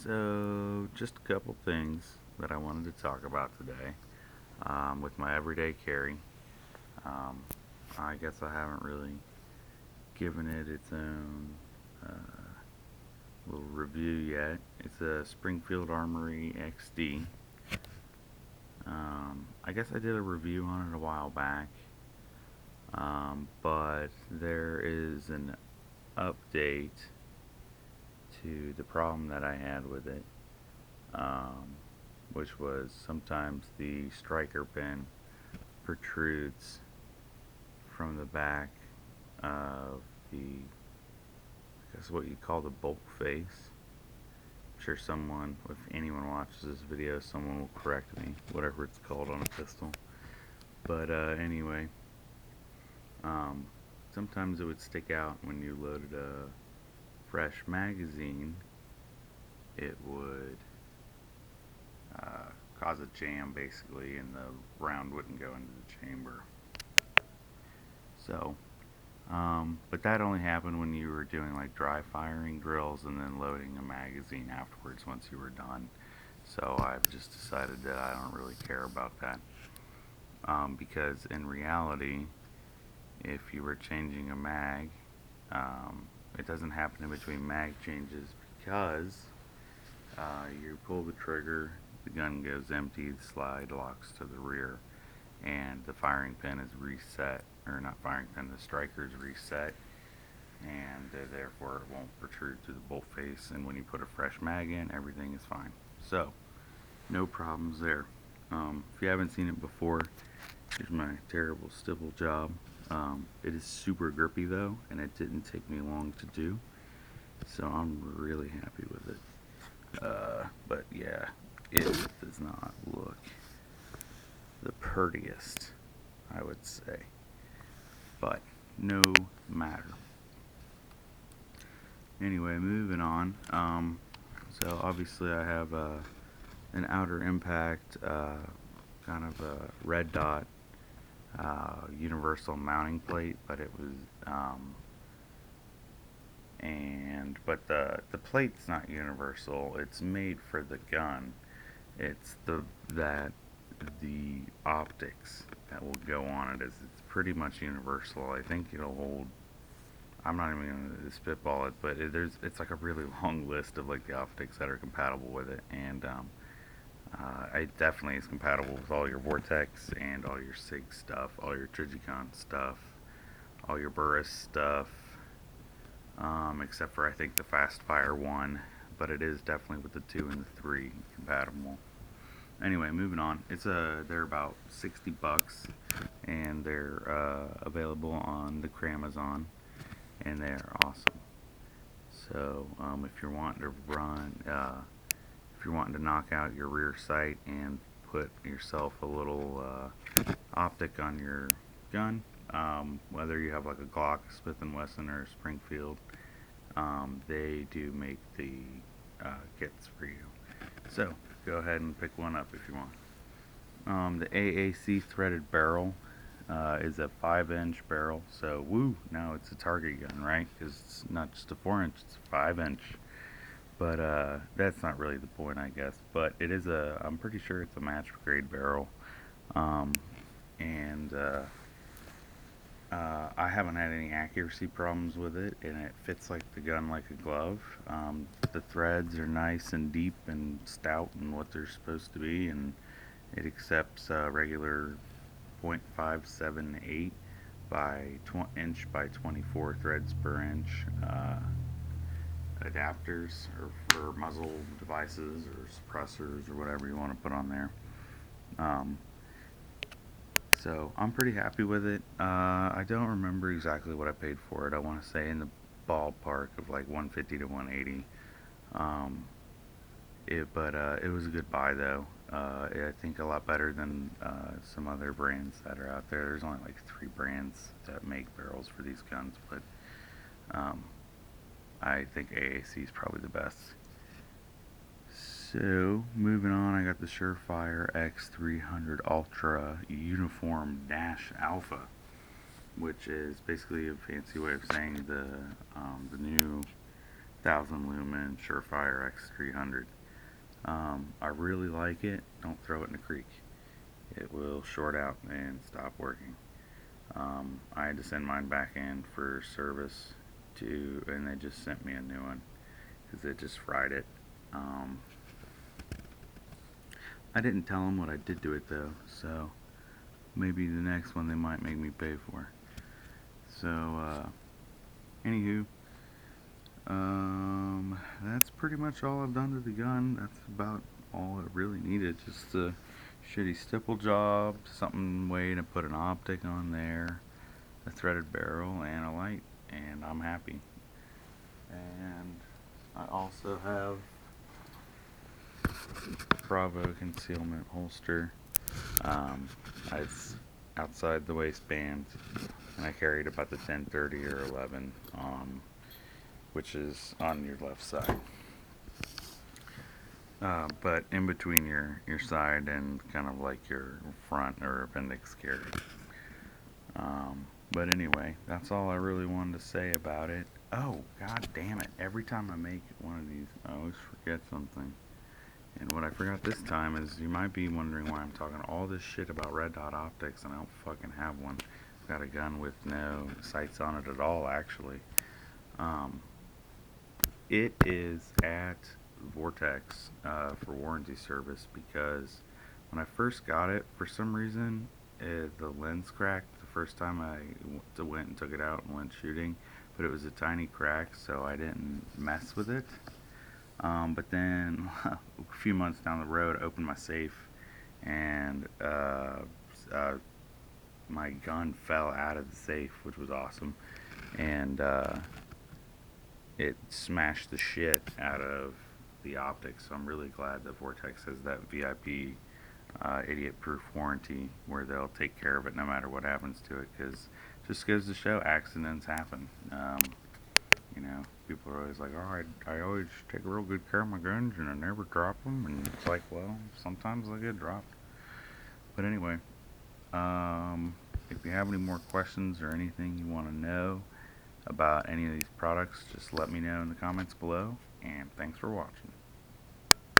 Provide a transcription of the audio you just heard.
So, just a couple things that I wanted to talk about today with my everyday carry. Um, I guess I haven't really given it its own little review yet. It's a Springfield Armory XD. I guess I did a review on it a while back, but there is an update to the problem that I had with it. Um, which was sometimes the striker pin protrudes from the back of the, I guess what you call the bolt face. I'm sure someone, if anyone watches this video, someone will correct me, whatever it's called on a pistol. But anyway, um, sometimes it would stick out when you loaded a fresh magazine. It would cause a jam basically, and the round wouldn't go into the chamber. So, but that only happened when you were doing like dry firing drills and then loading a magazine afterwards once you were done. So I've just decided that I don't really care about that. Because in reality, if you were changing a mag, it doesn't happen in between mag changes because you pull the trigger, the gun goes empty, the slide locks to the rear, and the firing pin is reset, or not firing pin, the striker is reset, and therefore it won't protrude through the bolt face, and when you put a fresh mag in, everything is fine. So, no problems there. If you haven't seen it before, here's my terrible stipple job. It is super grippy though, and it didn't take me long to do, so I'm really happy with it. But yeah, it does not look the prettiest, I would say. But no matter. Anyway, moving on. So obviously I have an outer impact, kind of a red dot universal mounting plate, but it was but the plate's not universal. It's made for the gun. It's the optics that will go on it is it's pretty much universal. I think it'll hold. I'm not even gonna spitball it, but it's like a really long list of like the optics that are compatible with it, and it definitely is compatible with all your Vortex and all your Sig stuff, all your Trigicon stuff, all your Burris stuff, except for I think the Fast Fire one, but it is definitely with the 2 and the 3 compatible. Anyway, moving on. They're about $60, and they're available on the Cramazon, and they're awesome. So if you're wanting to if you're wanting to knock out your rear sight and put yourself a little optic on your gun, whether you have like a Glock, Smith & Wesson, or Springfield, they do make the kits for you. So go ahead and pick one up if you want. The AAC threaded barrel is a 5-inch barrel, so woo, now it's a target gun, right? Because it's not just a 4-inch, it's a 5-inch. But that's not really the point, I guess. But it is I'm pretty sure it's a match grade barrel. And I haven't had any accuracy problems with it, and it fits like the gun like a glove. The threads are nice and deep and stout and what they're supposed to be, and it accepts regular 0.578 by inch by 24 threads per inch adapters or for muzzle devices or suppressors or whatever you want to put on there. So I'm pretty happy with it. I don't remember exactly what I paid for it. I want to say in the ballpark of like 150 to 180. But it was a good buy though. I think a lot better than some other brands that are out there. There's only like 3 brands that make barrels for these guns, but I think AAC is probably the best. So, moving on, I got the Surefire X300 Ultra Uniform Dash Alpha, which is basically a fancy way of saying the new 1000 lumen Surefire X300. I really like it. Don't throw it in the creek. It will short out and stop working. I had to send mine back in for service and they just sent me a new one because it just fried it. Um, I didn't tell them what I did to it though, so maybe the next one they might make me pay for. So, anywho, that's pretty much all I've done to the gun. That's about all it really needed. Just a shitty stipple job, something way to put an optic on there, a threaded barrel, and a light, and I'm happy. And I also have Bravo concealment holster. It's outside the waistband, and I carried about the 1030 or 11, which is on your left side. But in between your side and kind of like your front or appendix carry. But anyway, that's all I really wanted to say about it. Oh, god damn it. Every time I make one of these, I always forget something. And what I forgot this time is you might be wondering why I'm talking all this shit about red dot optics and I don't fucking have one. I've got a gun with no sights on it at all, actually. It is at Vortex for warranty service because when I first got it, for some reason, the lens cracked the first time I went and took it out and went shooting, but it was a tiny crack, so I didn't mess with it. But then a few months down the road, I opened my safe and my gun fell out of the safe, which was awesome, and it smashed the shit out of the optics. So I'm really glad that Vortex has that VIP idiot-proof warranty where they'll take care of it no matter what happens to it. Because it just goes to show accidents happen. You know, people are always like, "Oh, I always take real good care of my guns and I never drop them." And it's like, well, sometimes they get dropped. But anyway, if you have any more questions or anything you want to know about any of these products, just let me know in the comments below. And thanks for watching.